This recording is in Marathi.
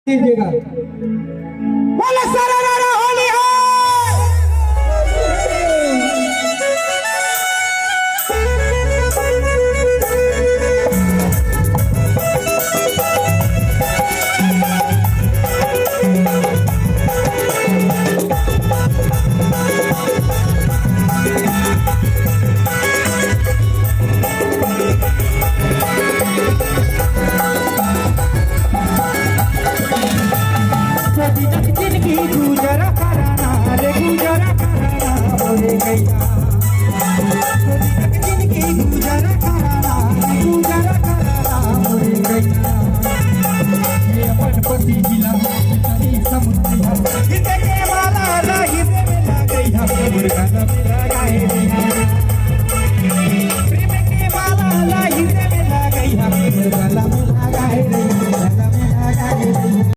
दीजिएगा। बोला सारा रारा होली है। जिंदगी गुजरा कराना रे गुजरा कराना बोले गैया। जिंदगी गुजरा कराना रे गुजरा कराना बोले गैया। ये अपन पति जिला